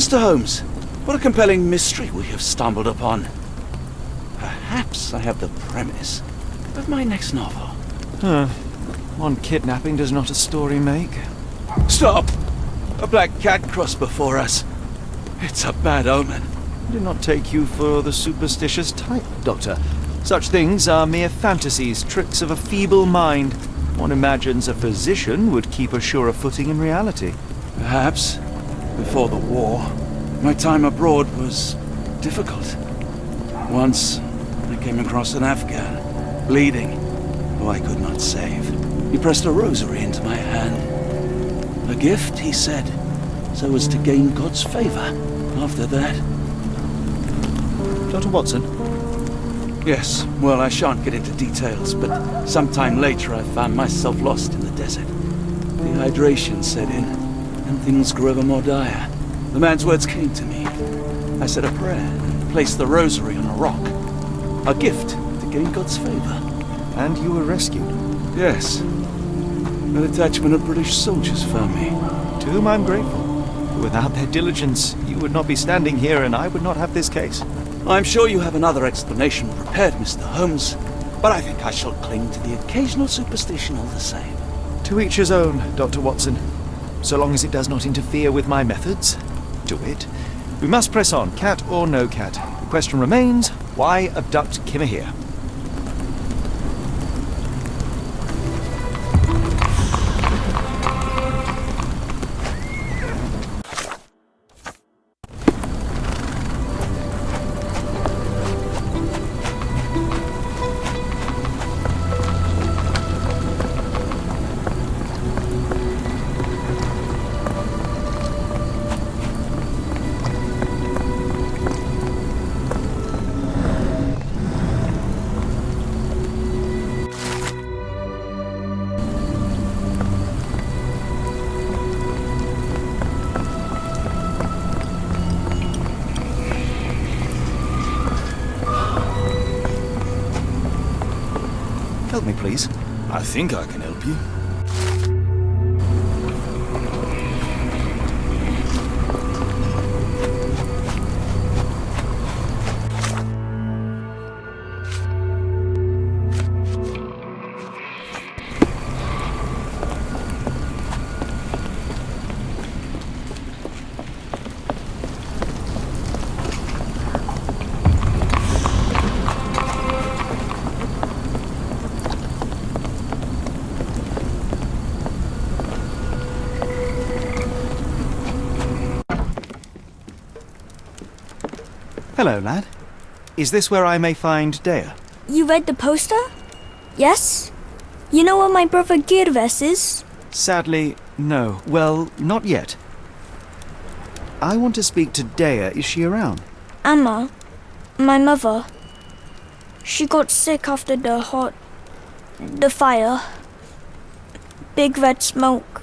Mr. Holmes, what a compelling mystery we have stumbled upon. Perhaps I have the premise of my next novel. One kidnapping does not a story make. Stop! A black cat crossed before us. It's a bad omen. I do not take you for the superstitious type, Doctor. Such things are mere fantasies, tricks of a feeble mind. One imagines a physician would keep a surer footing in reality. Perhaps, before the war, my time abroad was difficult. Once, I came across an Afghan, bleeding, who I could not save. He pressed a rosary into my hand. A gift, he said, so as to gain God's favor. After that... Dr. Watson? Yes, well, I shan't get into details, but sometime later I found myself lost in the desert. Dehydration set in, and things grew ever more dire. The man's words came to me. I said a prayer and placed the rosary on a rock. A gift to gain God's favor. And you were rescued? Yes. A detachment of British soldiers found me. To whom I'm grateful. Without their diligence, you would not be standing here and I would not have this case. I'm sure you have another explanation prepared, Mr. Holmes, but I think I shall cling to the occasional superstition all the same. To each his own, Dr. Watson. So long as it does not interfere with my methods, do it. We must press on, cat or no cat. The question remains, why abduct Kimmer here? Help me, please. I think I can help you. Hello, lad. Is this where I may find Dea? You read the poster? Yes? You know where my brother Girves is? Sadly, no. Well, not yet. I want to speak to Dea. Is she around? Amma, my mother. She got sick after the fire. Big red smoke.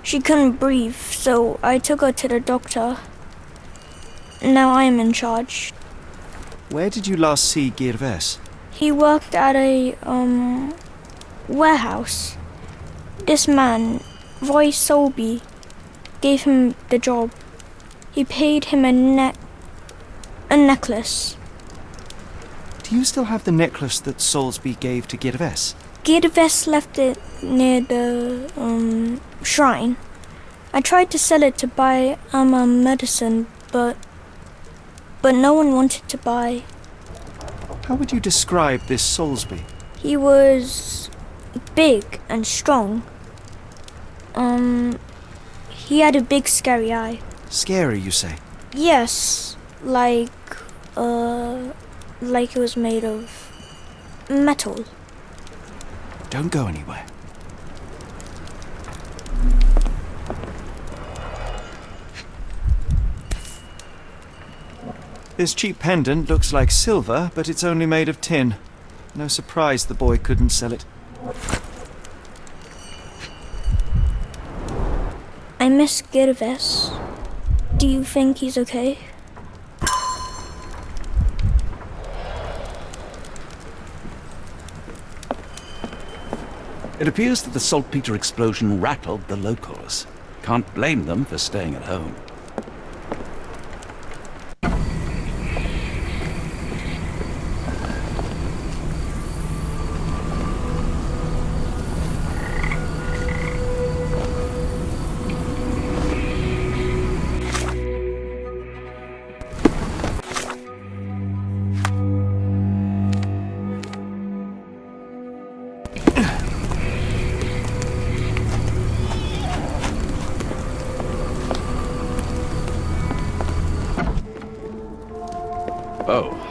She couldn't breathe, so I took her to the doctor. Now I am in charge. Where did you last see Girves? He worked at a, warehouse. This man, Roy Solby, gave him the job. He paid him a necklace. Do you still have the necklace that Solsby gave to Girves? Girves left it near the, shrine. I tried to sell it to buy Amma medicine, but no one wanted to buy. How would you describe this Solsby? He was big and strong. He had a big scary eye. Scary, you say? Yes, like it was made of metal. Don't go anywhere. This cheap pendant looks like silver, but it's only made of tin. No surprise the boy couldn't sell it. I miss Girves. Do you think he's okay? It appears that the saltpeter explosion rattled the locals. Can't blame them for staying at home.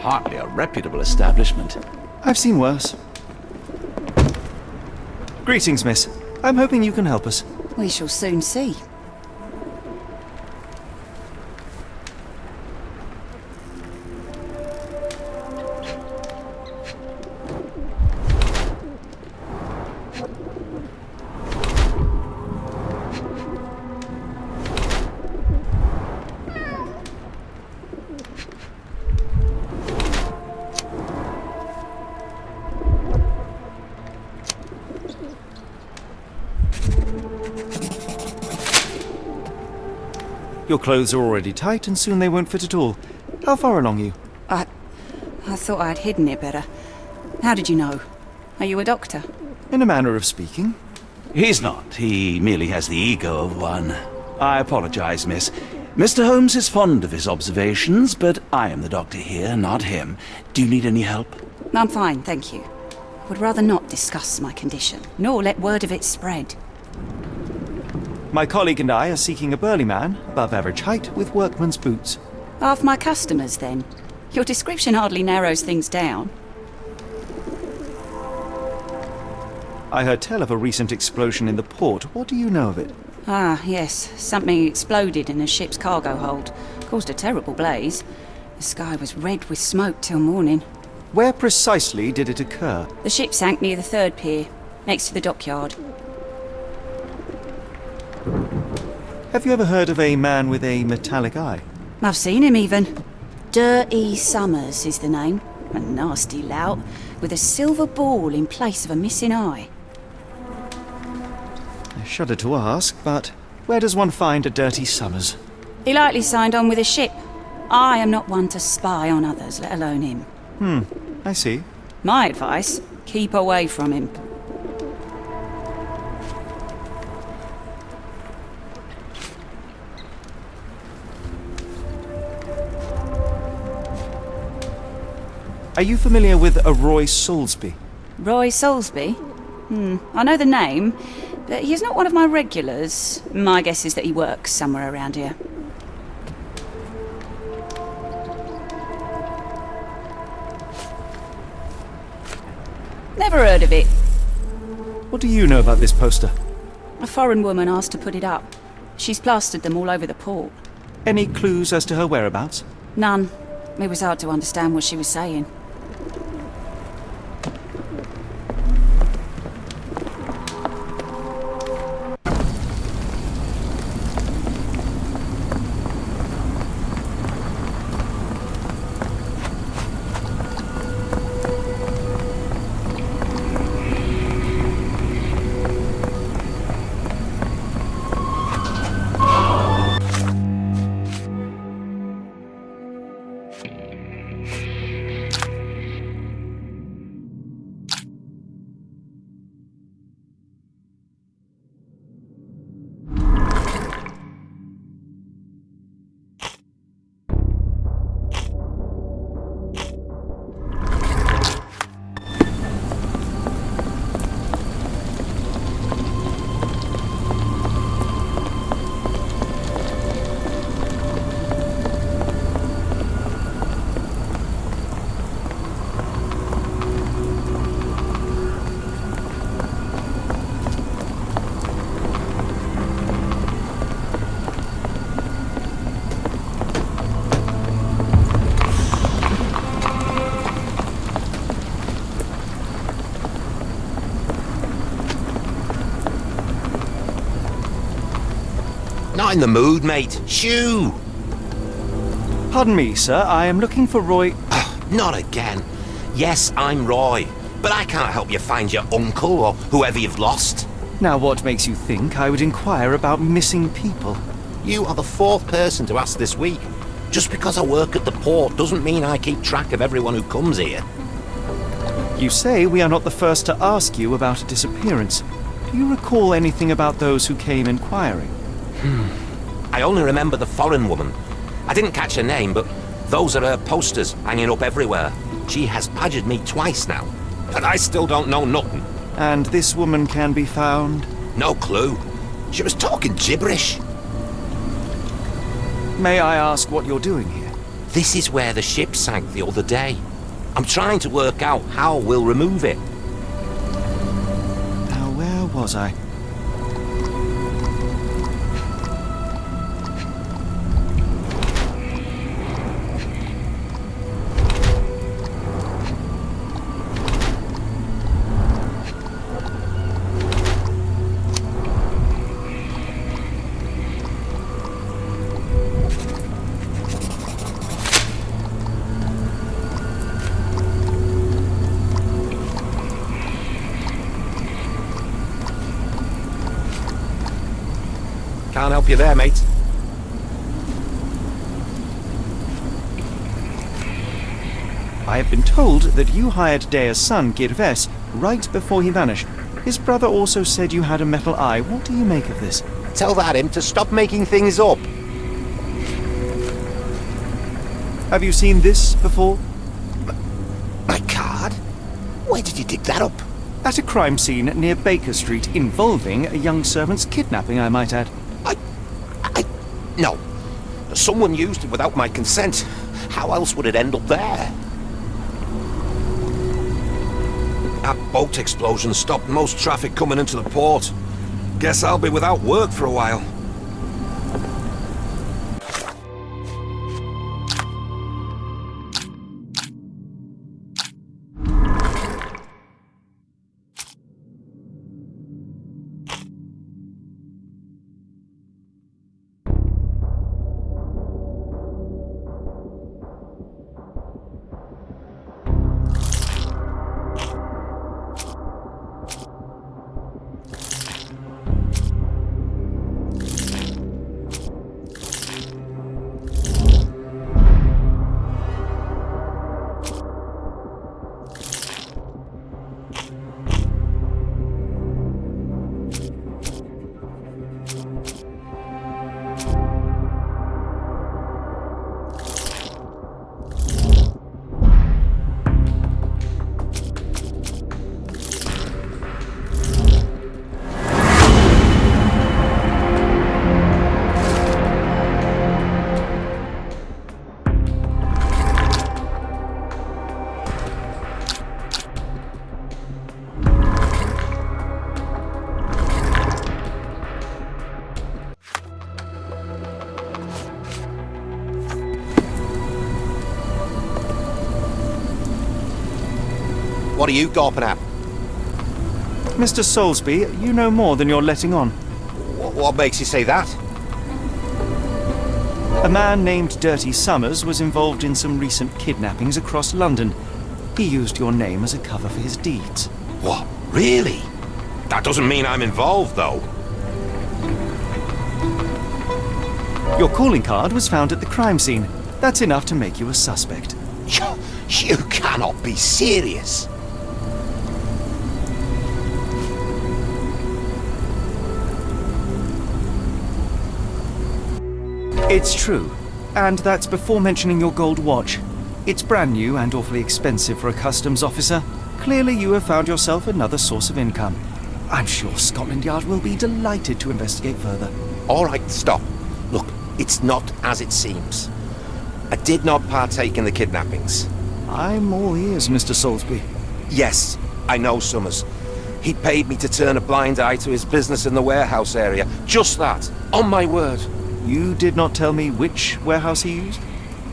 Hardly a reputable establishment. I've seen worse. Greetings, miss. I'm hoping you can help us. We shall soon see. Your clothes are already tight and soon they won't fit at all. How far along are you? I thought I had hidden it better. How did you know? Are you a doctor? In a manner of speaking. He's not. He merely has the ego of one. I apologize, miss. Mr. Holmes is fond of his observations, but I am the doctor here, not him. Do you need any help? I'm fine, thank you. I would rather not discuss my condition, nor let word of it spread. My colleague and I are seeking a burly man, above average height, with workman's boots. Half my customers, then. Your description hardly narrows things down. I heard tell of a recent explosion in the port. What do you know of it? Ah, yes. Something exploded in a ship's cargo hold. Caused a terrible blaze. The sky was red with smoke till morning. Where precisely did it occur? The ship sank near the third pier, next to the dockyard. Have you ever heard of a man with a metallic eye? I've seen him even. Dirty Summers is the name. A nasty lout, with a silver ball in place of a missing eye. I shudder to ask, but where does one find a Dirty Summers? He likely signed on with a ship. I am not one to spy on others, let alone him. I see. My advice, keep away from him. Are you familiar with a Roy Soulsby? Roy Soulsby? I know the name, but he's not one of my regulars. My guess is that he works somewhere around here. Never heard of it. What do you know about this poster? A foreign woman asked to put it up. She's plastered them all over the port. Any clues as to her whereabouts? None. It was hard to understand what she was saying. Not in the mood, mate. Shoo! Pardon me, sir. I am looking for Roy... Not again. Yes, I'm Roy, but I can't help you find your uncle or whoever you've lost. Now, what makes you think I would inquire about missing people? You are the fourth person to ask this week. Just because I work at the port doesn't mean I keep track of everyone who comes here. You say we are not the first to ask you about a disappearance. Do you recall anything about those who came inquiring? I only remember the foreign woman. I didn't catch her name, but those are her posters hanging up everywhere. She has badgered me twice now, but I still don't know nothing. And this woman can be found? No clue. She was talking gibberish. May I ask what you're doing here? This is where the ship sank the other day. I'm trying to work out how we'll remove it. Now, where was I? Can't help you there, mate. I have been told that you hired Dea's son, GeForce, right before he vanished. His brother also said you had a metal eye. What do you make of this? Tell that him to stop making things up. Have you seen this before? My card? Where did you dig that up? At a crime scene near Baker Street involving a young servant's kidnapping, I might add. No. Someone used it without my consent. How else would it end up there? That boat explosion stopped most traffic coming into the port. Guess I'll be without work for a while. What are you gawping at? Mr. Soulsby, you know more than you're letting on. What makes you say that? A man named Dirty Summers was involved in some recent kidnappings across London. He used your name as a cover for his deeds. What? Really? That doesn't mean I'm involved, though. Your calling card was found at the crime scene. That's enough to make you a suspect. You cannot be serious. It's true. And that's before mentioning your gold watch. It's brand new and awfully expensive for a customs officer. Clearly you have found yourself another source of income. I'm sure Scotland Yard will be delighted to investigate further. All right, stop. Look, it's not as it seems. I did not partake in the kidnappings. I'm all ears, Mr. Soulsby. Yes, I know Summers. He paid me to turn a blind eye to his business in the warehouse area. Just that, on my word. You did not tell me which warehouse he used?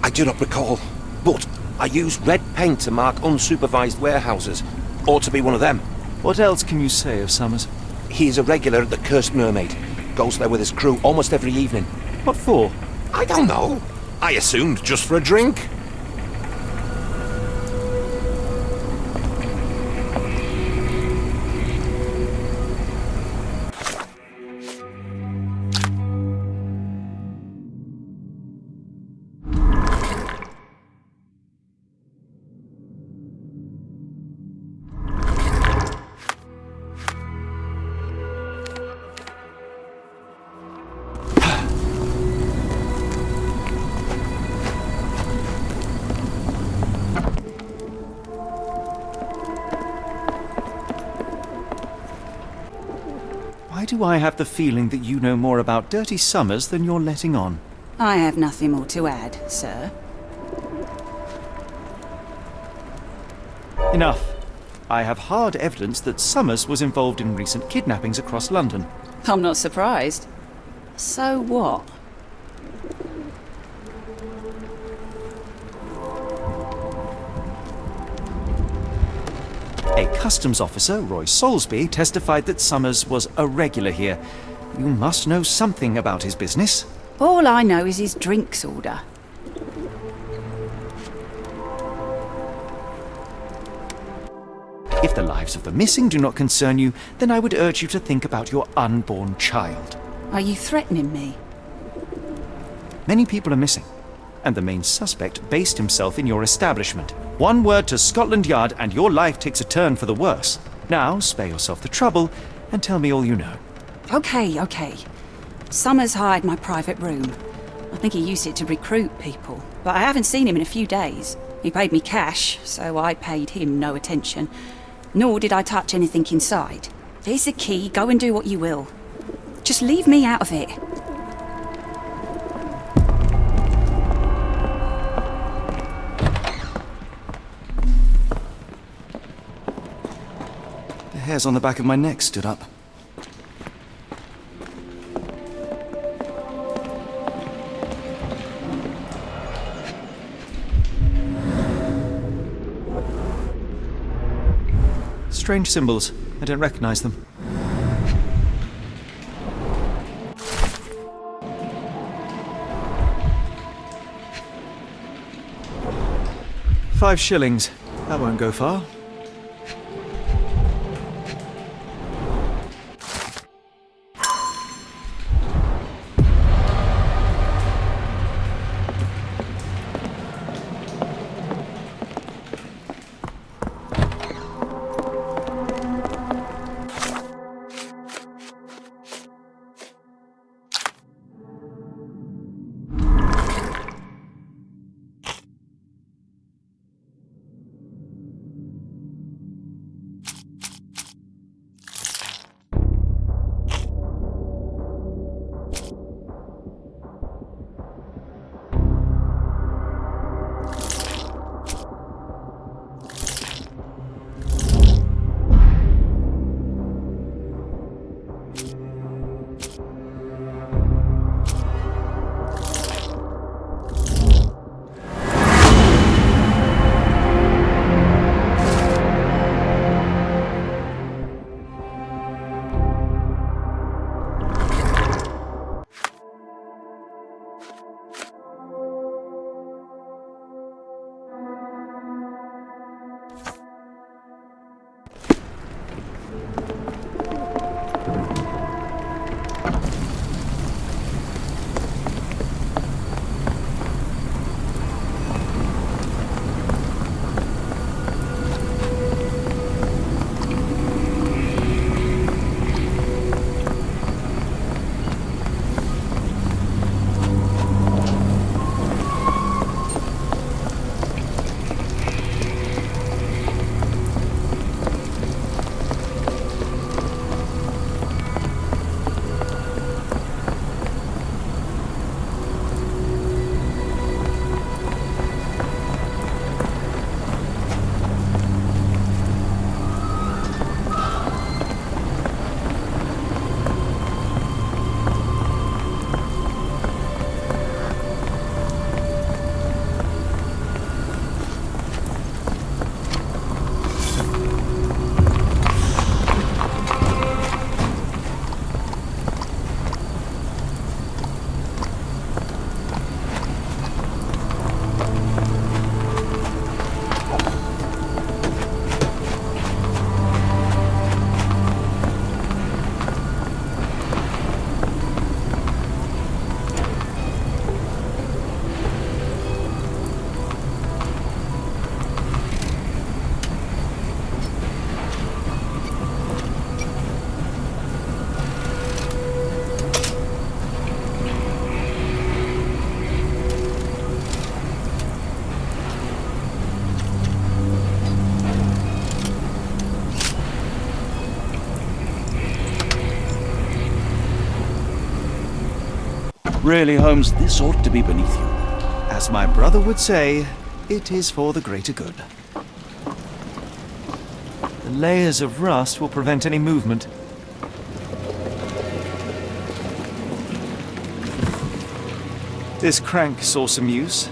I do not recall, but I used red paint to mark unsupervised warehouses. Ought to be one of them. What else can you say of Summers? He is a regular at the Cursed Mermaid. Goes there with his crew almost every evening. What for? I don't know. I assumed just for a drink. Why do I have the feeling that you know more about Dirty Summers than you're letting on? I have nothing more to add, sir. Enough. I have hard evidence that Summers was involved in recent kidnappings across London. I'm not surprised. So what? A customs officer, Roy Soulsby, testified that Summers was a regular here. You must know something about his business. All I know is his drinks order. If the lives of the missing do not concern you, then I would urge you to think about your unborn child. Are you threatening me? Many people are missing, and the main suspect based himself in your establishment. One word to Scotland Yard and your life takes a turn for the worse. Now, spare yourself the trouble and tell me all you know. Okay. Summers hired my private room. I think he used it to recruit people, but I haven't seen him in a few days. He paid me cash, so I paid him no attention. Nor did I touch anything inside. Here's the key, go and do what you will. Just leave me out of it. The hairs on the back of my neck stood up. Strange symbols. I don't recognize them. £5. That won't go far. Really, Holmes, this ought to be beneath you. As my brother would say, it is for the greater good. The layers of rust will prevent any movement. This crank saw some use.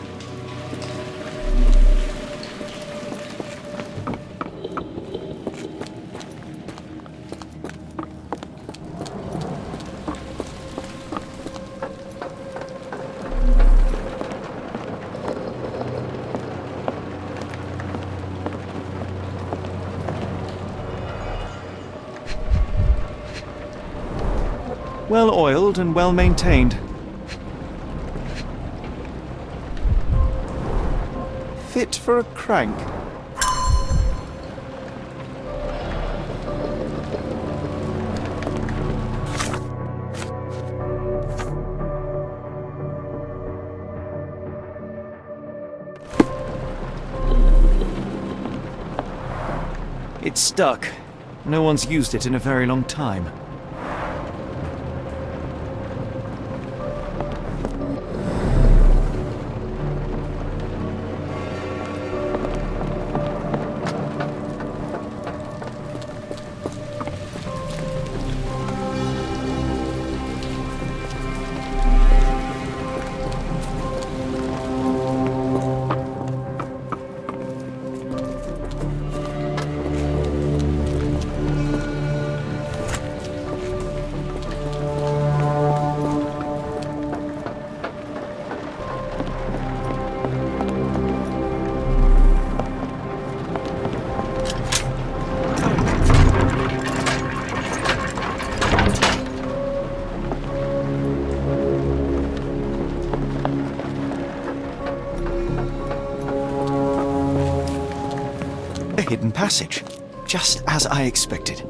Well oiled and well maintained. Fit for a crank. It's stuck. No one's used it in a very long time. Hidden passage, just as I expected.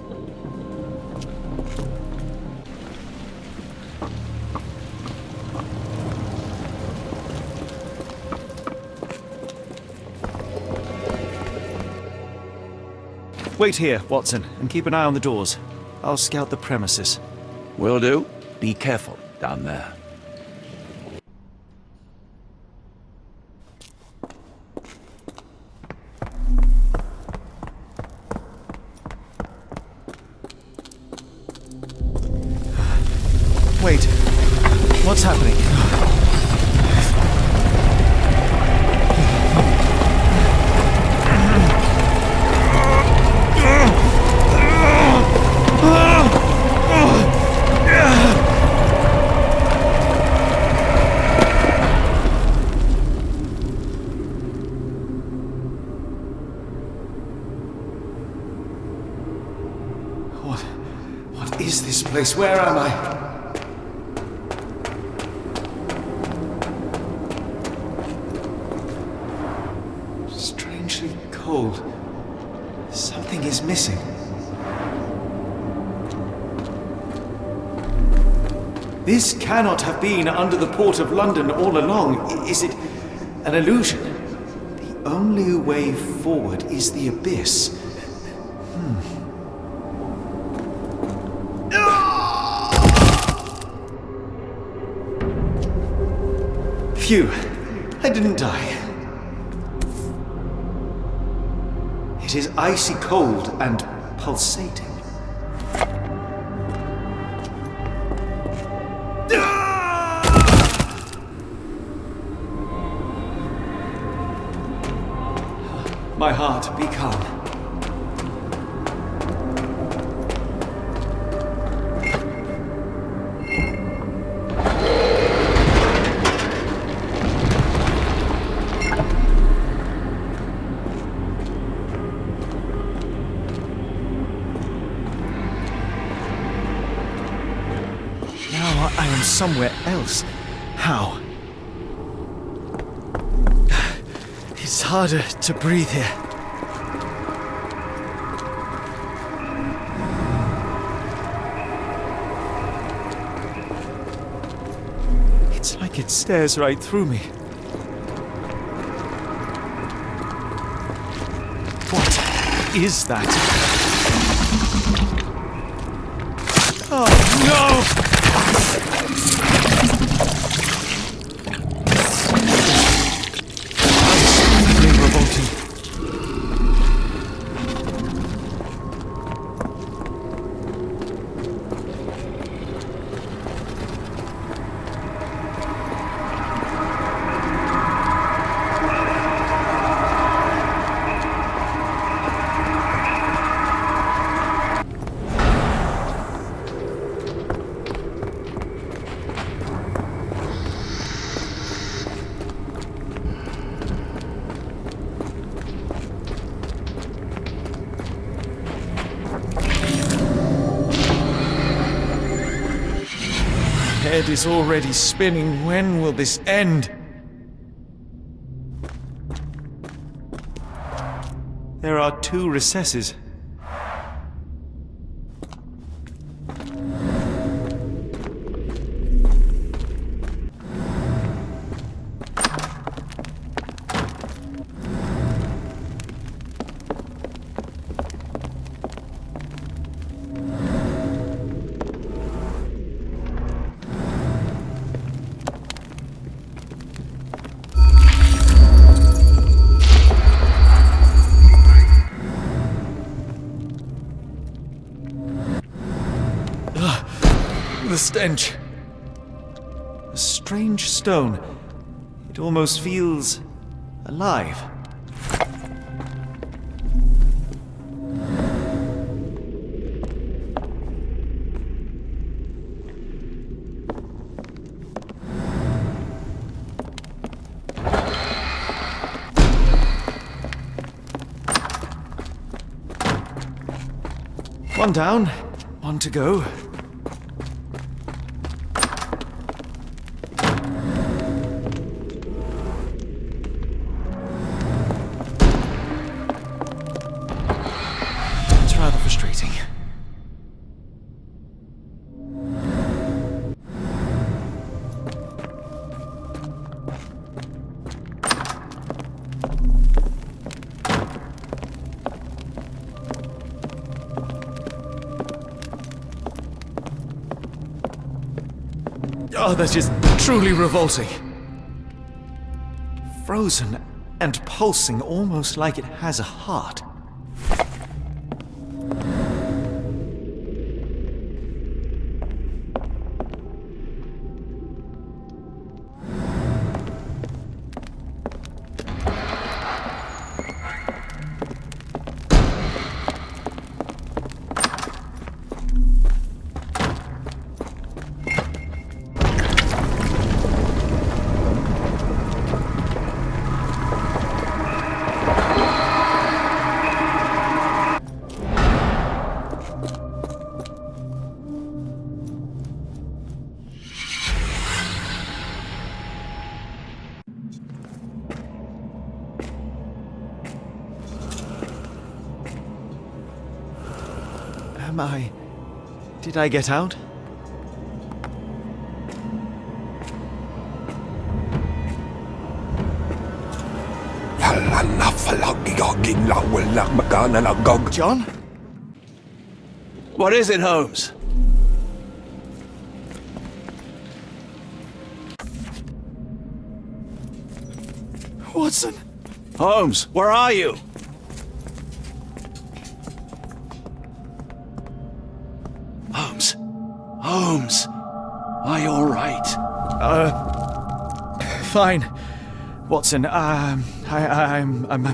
Wait here, Watson, and keep an eye on the doors. I'll scout the premises. Will do. Be careful down there. Wait, what's happening? What is this place? Where am I? Cold. Something is missing. This cannot have been under the port of London all along. Is it an illusion? The only way forward is the abyss. Phew, I didn't die. It is icy cold and pulsating. My heart, be calm. I am somewhere else. How? It's harder to breathe here. It's like it stares right through me. What is that? Oh, no! head is already spinning. When will this end? There are 2 recesses. The stench. A strange stone. It almost feels alive. One down, one to go. It's rather frustrating. Oh, that is truly revolting. Frozen and pulsing, almost like it has a heart. Did I get out? John? What is it, Holmes? Watson? Holmes, where are you? Holmes, are you all right? Fine. Watson, I'm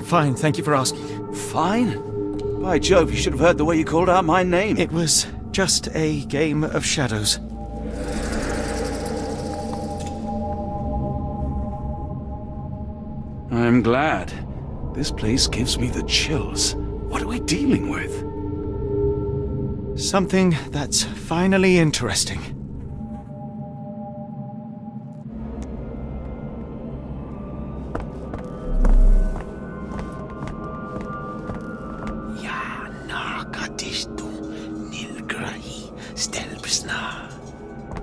fine, thank you for asking. Fine? By Jove, you should have heard the way you called out my name. It was just a game of shadows. I'm glad. This place gives me the chills. What are we dealing with? Something that's finally interesting.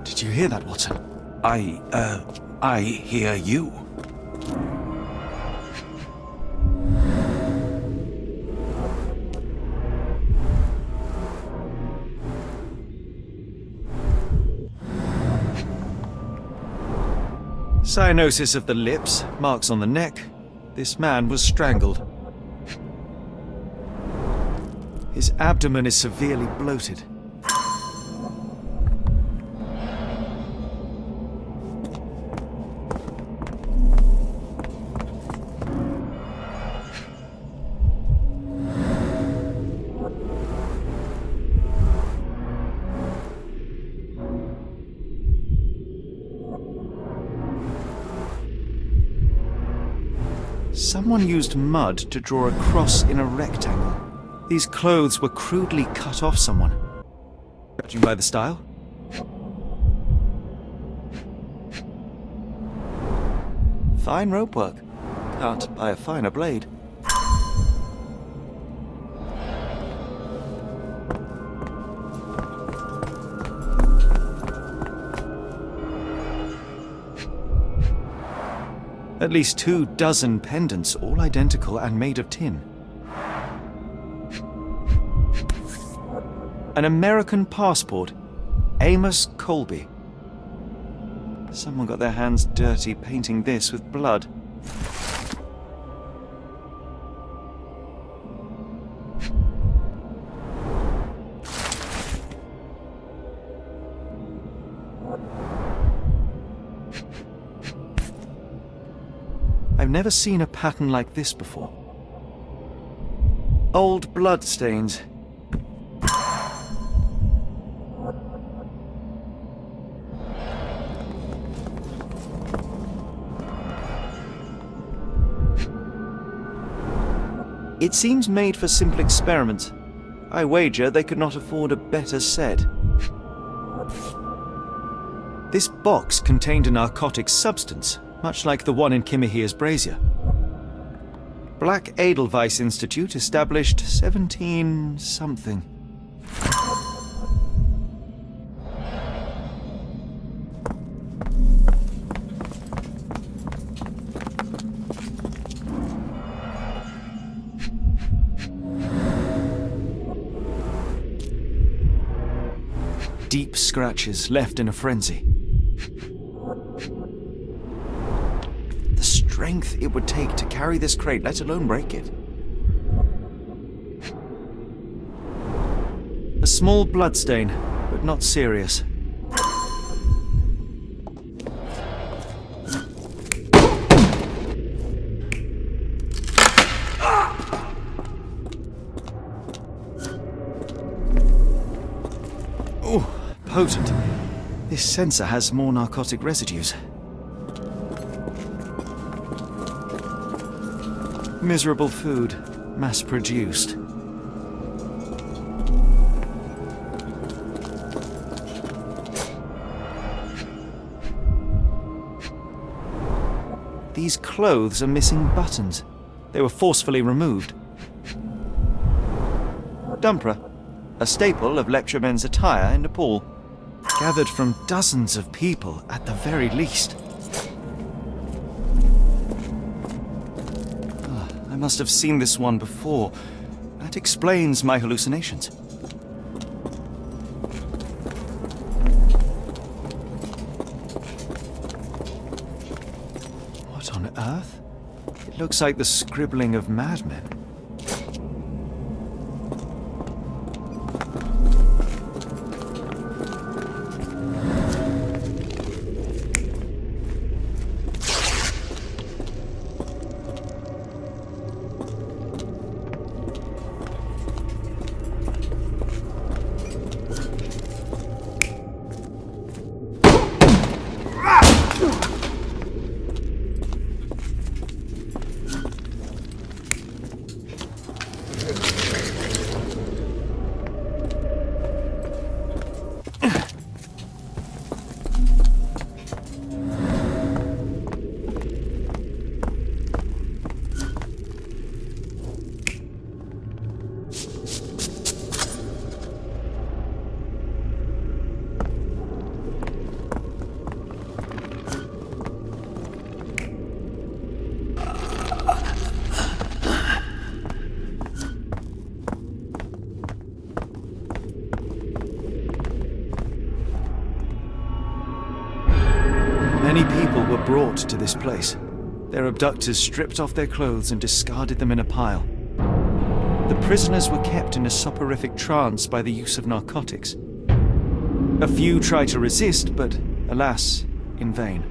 Did you hear that, Watson? I hear you. Cyanosis of the lips, marks on the neck. This man was strangled. His abdomen is severely bloated. Someone used mud to draw a cross in a rectangle. These clothes were crudely cut off someone. Judging by the style? Fine rope work. Cut by a finer blade. At least 24 pendants, all identical and made of tin. An American passport. Amos Colby. Someone got their hands dirty painting this with blood. I've never seen a pattern like this before. Old blood stains. It seems made for simple experiments. I wager they could not afford a better set. This box contained a narcotic substance, much like the one in Kimihia's brazier. Black Edelweiss Institute, established 17-something. Deep scratches left in a frenzy. The strength it would take to carry this crate, let alone break it. A small bloodstain, but not serious. Potent. This sensor has more narcotic residues. Miserable food, mass-produced. These clothes are missing buttons. They were forcefully removed. Dumpra, a staple of lecturemen's attire in Nepal. Gathered from dozens of people, at the very least. I must have seen this one before. That explains my hallucinations. What on earth? It looks like the scribbling of madmen. Many people were brought to this place. Their abductors stripped off their clothes and discarded them in a pile. The prisoners were kept in a soporific trance by the use of narcotics. A few tried to resist, but alas, in vain.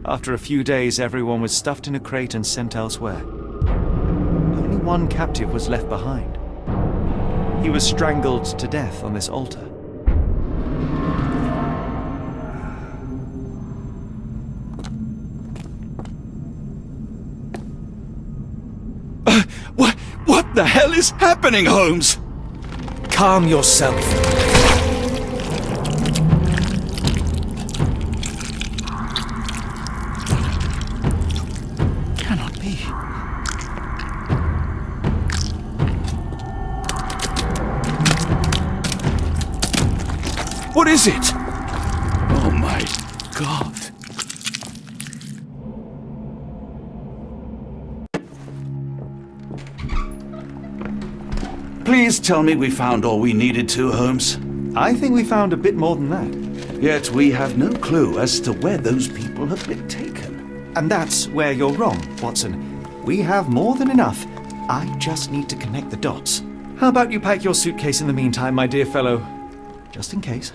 After a few days, everyone was stuffed in a crate and sent elsewhere. Only one captive was left behind. He was strangled to death on this altar. What the hell is happening, Holmes? Calm yourself. What is it? Oh my God. Please tell me we found all we needed to, Holmes. I think we found a bit more than that. Yet we have no clue as to where those people have been taken. And that's where you're wrong, Watson. We have more than enough. I just need to connect the dots. How about you pack your suitcase in the meantime, my dear fellow? Just in case.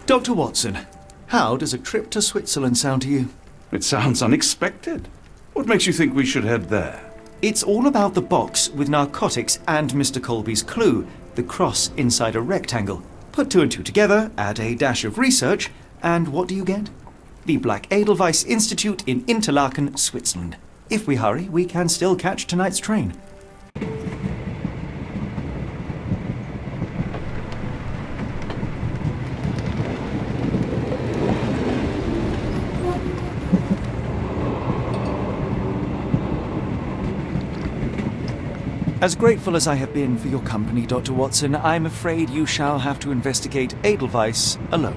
Dr. Watson, how does a trip to Switzerland sound to you? It sounds unexpected. What makes you think we should head there? It's all about the box with narcotics and Mr. Colby's clue, the cross inside a rectangle. Put two and two together, add a dash of research, and what do you get? The Black Edelweiss Institute in Interlaken, Switzerland. If we hurry, we can still catch tonight's train. As grateful as I have been for your company, Dr. Watson, I'm afraid you shall have to investigate Edelweiss alone.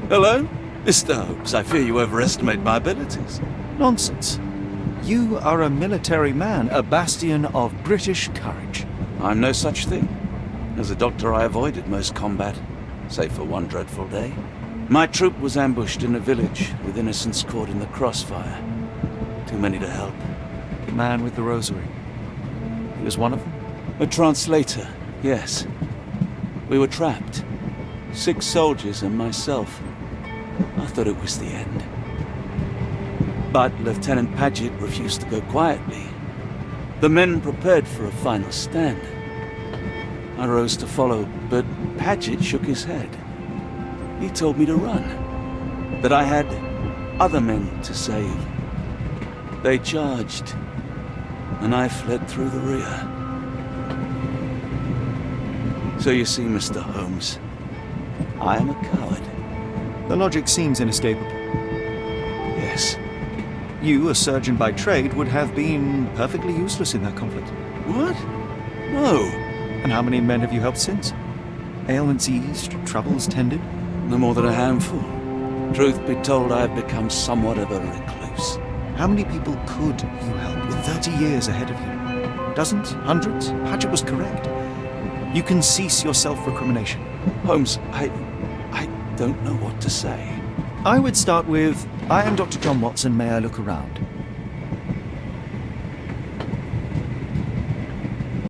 Hello? Mr. Holmes, I fear you overestimate my abilities. Nonsense. You are a military man, a bastion of British courage. I'm no such thing. As a doctor, I avoided most combat, save for one dreadful day. My troop was ambushed in a village, with innocents caught in the crossfire. Too many to help. The man with the rosary. He was one of them? A translator, yes. We were trapped. 6 soldiers and myself. I thought it was the end. But Lieutenant Paget refused to go quietly. The men prepared for a final stand. I rose to follow, but Paget shook his head. He told me to run. That I had other men to save. They charged, and I fled through the rear. So you see, Mr. Holmes, I am a coward. The logic seems inescapable. Yes. You, a surgeon by trade, would have been perfectly useless in that conflict. What? No. And how many men have you helped since? Ailments eased, troubles tended? No more than a handful. Truth be told, I have become somewhat of a recluse. How many people could you help with 30 years ahead of you? Dozens? Hundreds? Paget was correct. You can cease your self-recrimination. Holmes, I don't know what to say. I would start with, I am Dr. John Watson, may I look around?